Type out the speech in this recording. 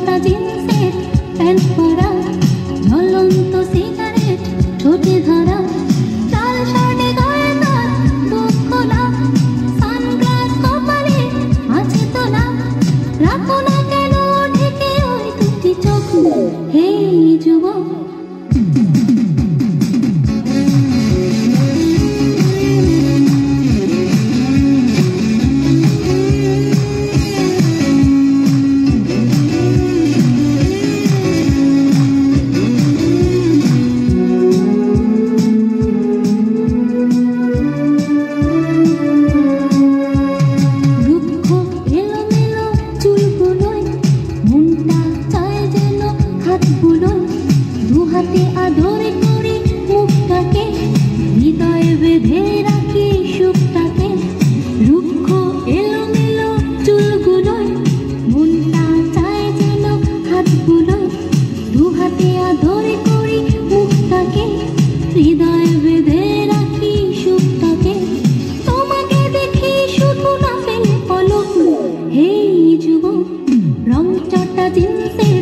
চটা জিন্সের প্যান্ট পরা, ঝলন্ত সিগারেট ঠোঁটে ধরা, লাল শার্টে গায়ে তার বুক খোলা, সানগ্লাস কপালে আছে তোলা, রাখো না কেন ঢেকে ওই দুটি চোখ, হে যুবক। দুহাতে আদরে করি মুখটাকে, হৃদয়ে বেঁধে রাখি সুখটাকে, রুক্ষ এলোমেলো চুলগুলোয় মনটা চায় যেন হাতগুলোয়, দুহাতে আদরে করি মুখটাকে, হৃদয়ে বেঁধে রাখি সুখটাকে, তোমাকে দেখি শুধু না ফেলে পলক, হে যুবক। রং চটা জিন্সের